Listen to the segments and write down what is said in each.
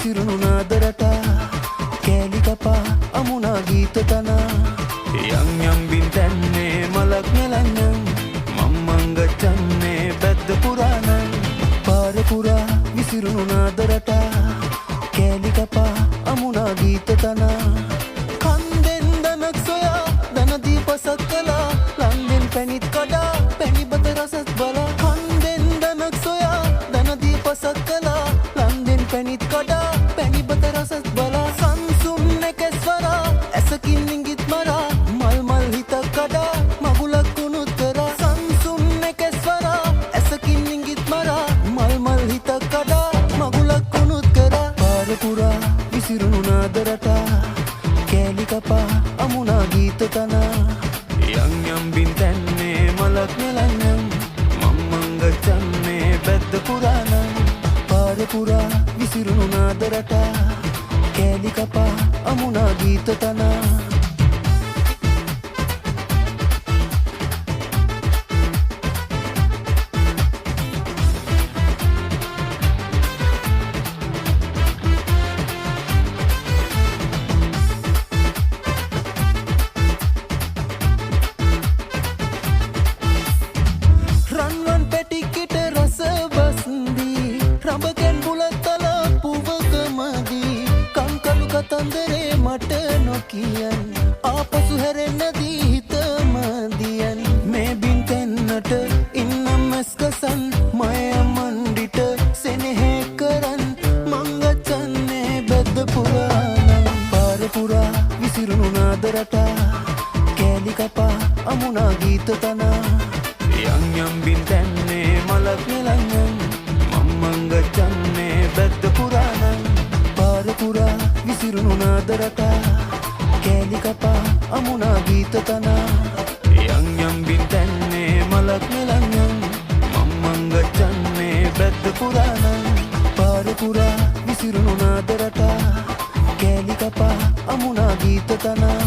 විසිරුණු නාදරට කෑලි කපා අමුණා ගීත තනා යම් යම් බින්දන්නේ මලක් නෙලන්නම් මම්මං ගච්ඡන්නේ බද්ද පුරාණං පාර පුරා විසිරුණු නාදරට කෑලි කපා අමුණා ගීත තනා කන්දෙන් දනක් සොයා දන දීපසක් කළා ලන්දෙන් පැණිත් කඩා පැණි බත රසත් බලා කන්දෙන් දනක් සොයා දන දීපසක් කළා ලන්දෙන් පැණිත් කඩා පැණි බත රසත් බලා සංසුන් නැකස්වරා ඇසකින් ඉඟිත් මරා මල් මල් හිතක් කඩා මගුලක් කුණුත් කරා සංසුන් නැකස්වරා ඇසකින් ඉඟිත් මරා මල් මල් හිතක් කඩා මගුලක් කුණුත් කරා පාර පුරා විසිරුණු නාදරට කෑලි කපා අමුණා ගීත තනා යම් යම් බින්දන්නේ මලක් නෙලන්නම් මම්මං ගච්ඡන්නේ බද්ද පුරාණං පාර පුරා විසිරුණු නාදරට කෑලි කපා අමුණා ගීත තනා රන්වන් පැටිකට රස බස්දී රඹකෙන් බුලත්තල පුවකමදී කංකලු කතන්දරේ මට නොකියන් ආපසු හැරෙන්නදී හිතමදියන් මේ බින්තැන්නට ඉන්නම් මස්කසන් මය මණ්ඩිට සෙනෙහේ කරන් මංගච්ඡන්නේ බද්ද පුරාණං පාර පුරා විසිරුණු නාදරට කෑලි කපා අමුණා ගීත තනා යම් යම් බින්දන්නේ මලක් නෙලන්නම් මම්මං ගච්ඡන්නේ බද්ද පුරාණං පාර පුරා විසිරුණු නාදරට කෑලි කපා අමුණා ගීත තනා යම් යම් බින්දන්නේ මලක් නෙලන්නම් මම්මං ගච්ඡන්නේ බද්ද පුරාණං පාර පුරා විසිරුණු නාදරට කෑලි කපා අමුණා ගීත තනා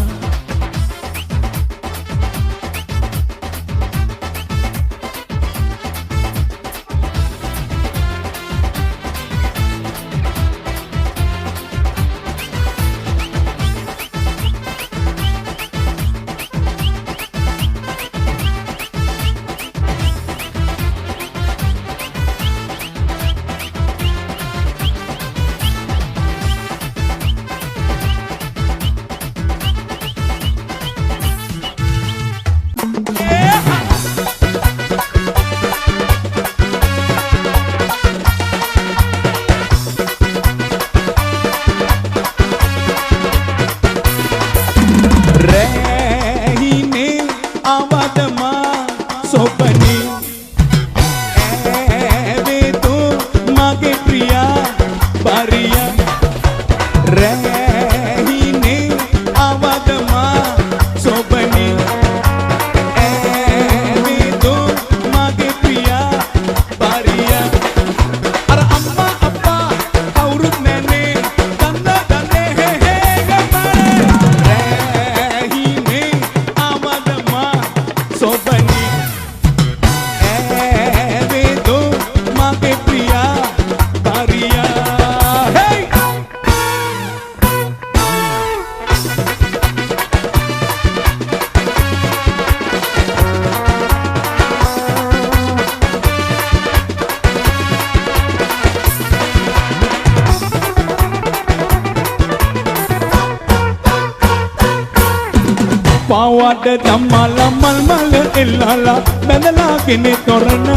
පාවඩ දම්මලා මල් මල් එල්ලලා බැඳලා කෙනෙ තොරණ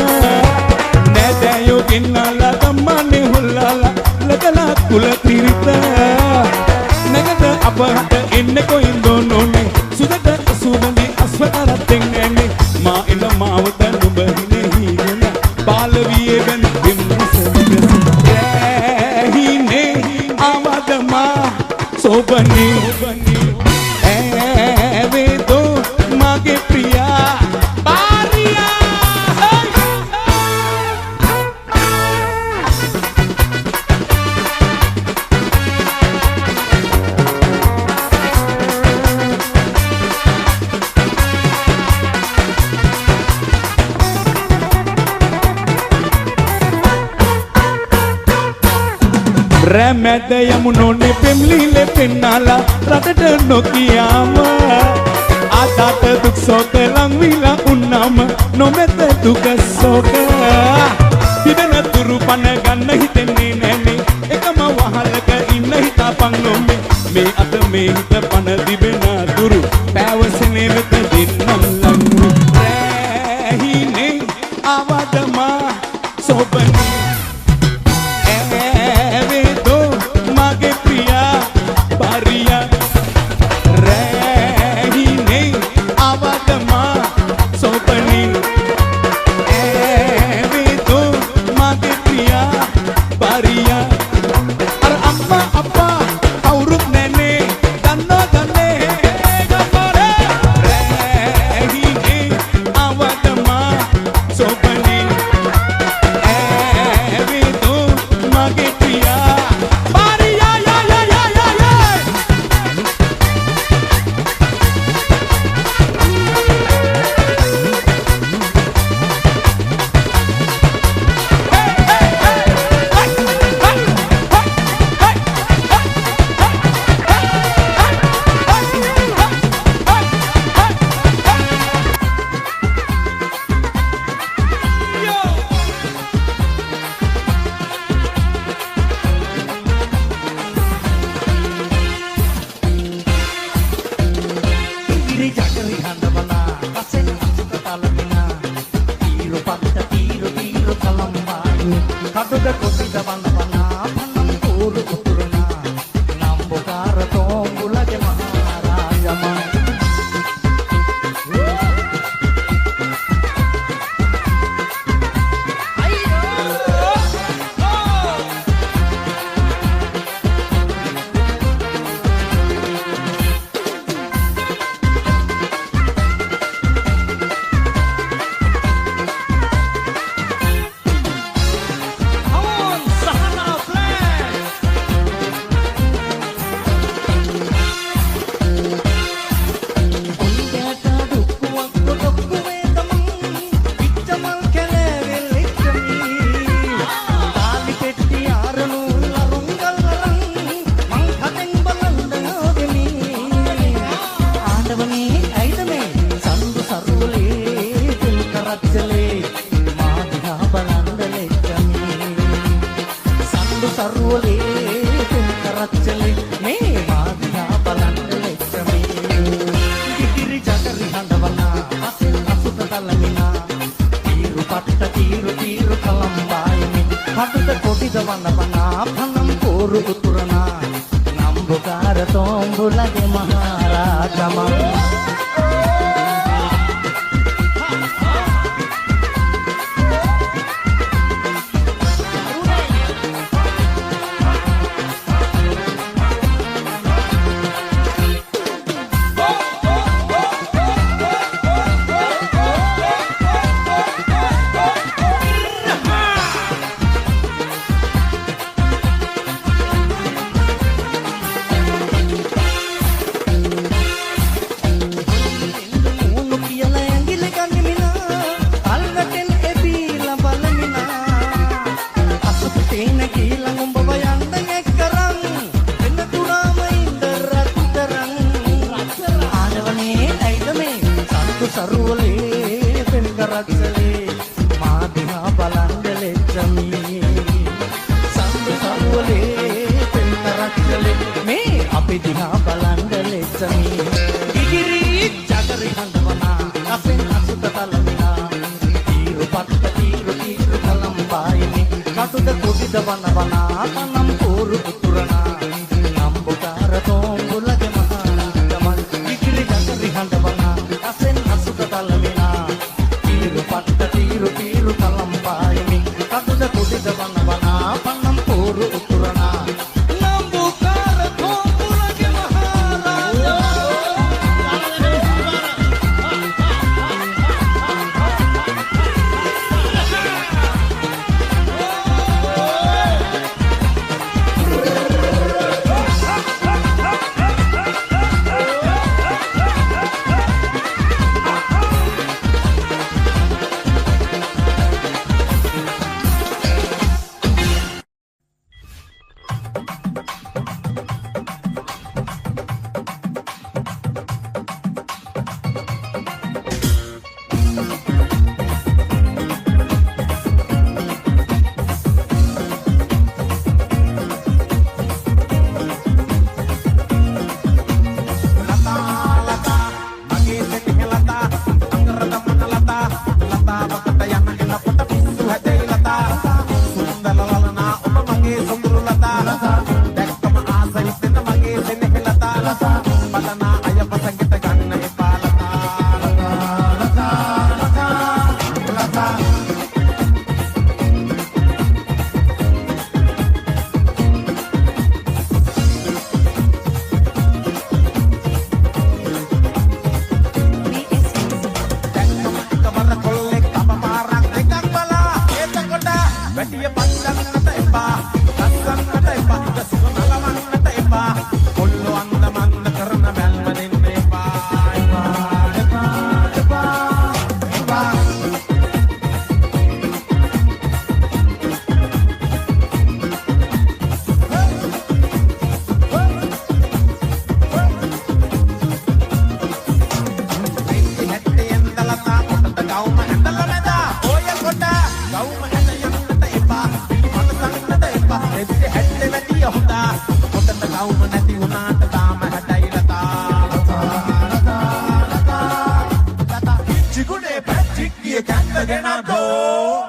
නැදයෝ ගෙන්නලා ගම්මනේ හොල්ලලා ලකලා කුල තිරිත නැගද අපහට එන්න කොයින්දෝ නොනේ සුදට සුදනේ අස්වතරත් එන්නේ මා එල මාවත නුඹ හිනේ බාල වියේ බන් හිනේ ආවදමා සෝබනේ රැමැද යමුනෝනේ පෙම්ලිලේ පෙන්නාලා රටට නොකියාම ආතත දුක් සෝක ලංවිලා උන්නාම නොමෙත දුක සෝක තිබෙන තුරු පන ගන්න හිතෙන්නේ නැනේ එකම වහලක ඉන්න හිතාපන් නොමේ මේ අත මේ හිත පන තිබෙන තුරු පැවසෙනේ වෙත දෙන්නම් ලං රැහිනේ අවදමා සොබනේ Chikune Patrick, you can't again go.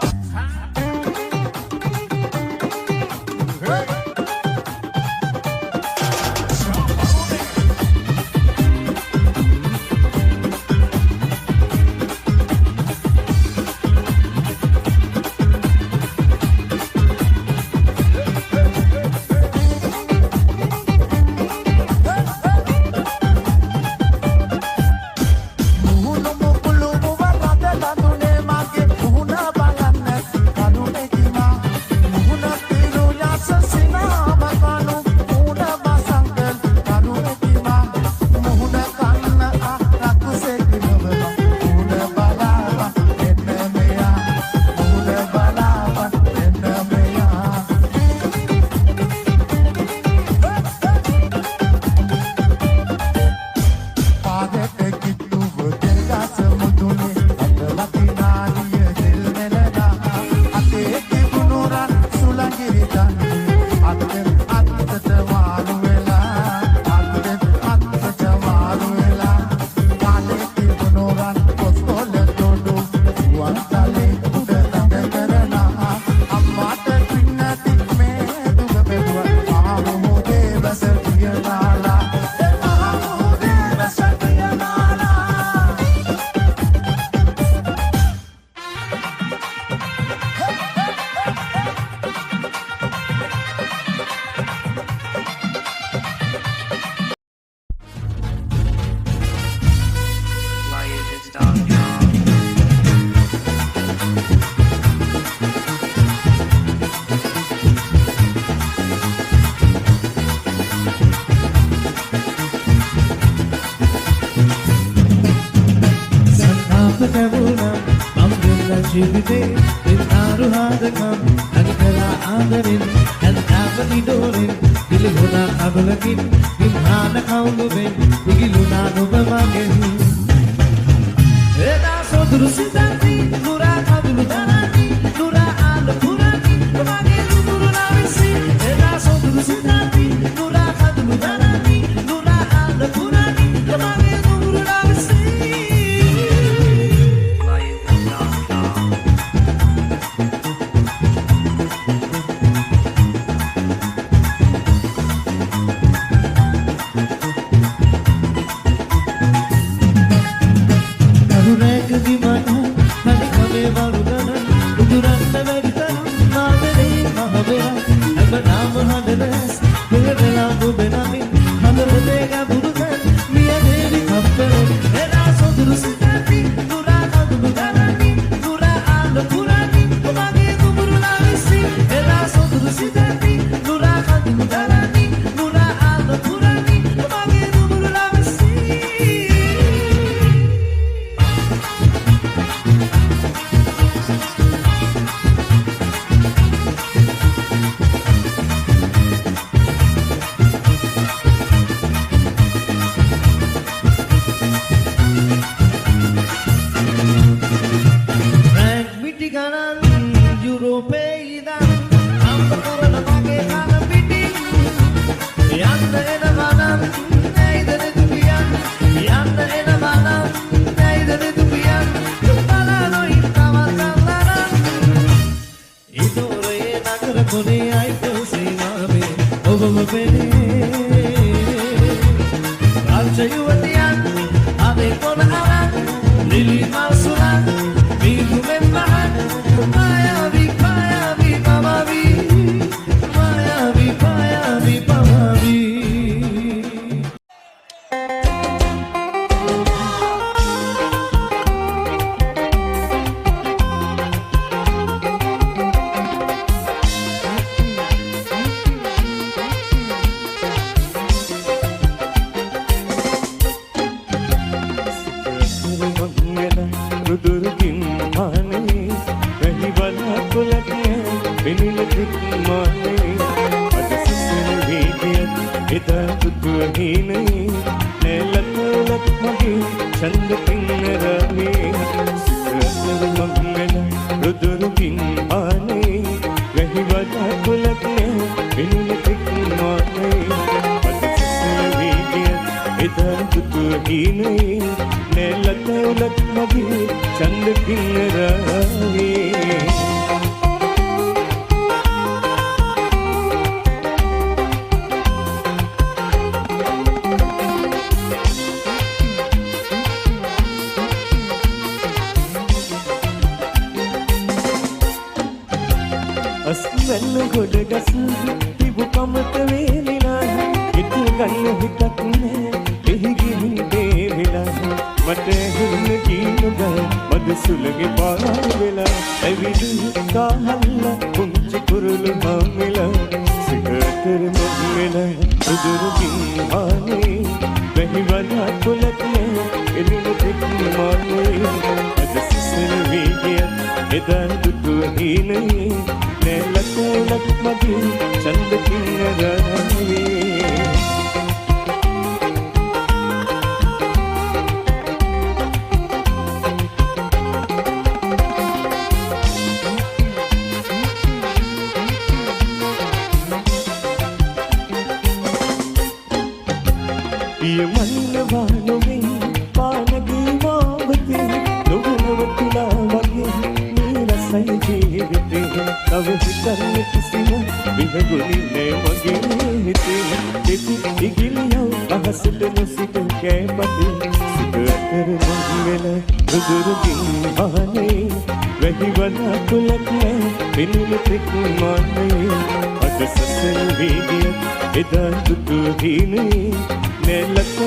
ජීවිතේ විනාරු හදකම් අනිකලා ආදරෙන් ඇඳවනි දෝරෙන් පිළිගුණා අබලකින් විහාන කවුළුවෙන් පිළිලුණා නුඹ මගෙන් එදා සොදුරු සිතන්ති නුරා කඳුළු දරානි නුරා ආල පුරානි මගේ නුඹුරුනා විසි එදා සොදුරු සිතන්ති නුරා කඳුළු දරානි නුරා ආල පුරානි මගේ නුඹුරුනා විසි Ida tutu hine ne lat magin චන්ද කින්නරාවේ අස්වැන්න ගොඩ ගස් තිබු කමත වේලිලා හිත ගන්න හිතක් නෑ එහි ගිහින් දේවිලා මට හින්න කීන බෑ මද සුලගේ පාර වෙලා ඇවිදි කාහල්ල පුංචි කුරුළු මම්මිලා සිකතර මොහොමෙලා උදුරුකින් ආනේ වැහි වනා කොලක් නෑ එළින දෙක් මානේ අද සිසල වේගය එදා දුටු හිනේ ලකුලක් මගේ චන්ද කින්නරාවේ පිය මන්නවා නොවේ පානගේ වාවතේ නොවනවතුලා වගේ මේ රසයි ජීවිතේ තව හිතන්න කිසිම විහගුණි නෑ මගේ හිතේ දෙති ඉගිලියව අහසට නොසිට කෑපතේ සිත අතර මංගල රුදුරුකින් ආනේ වැහි වනා කුලක් නෑ පිනුම තෙක් මානේ අද සසල වේගය එදා දුටු හිනේ නැලක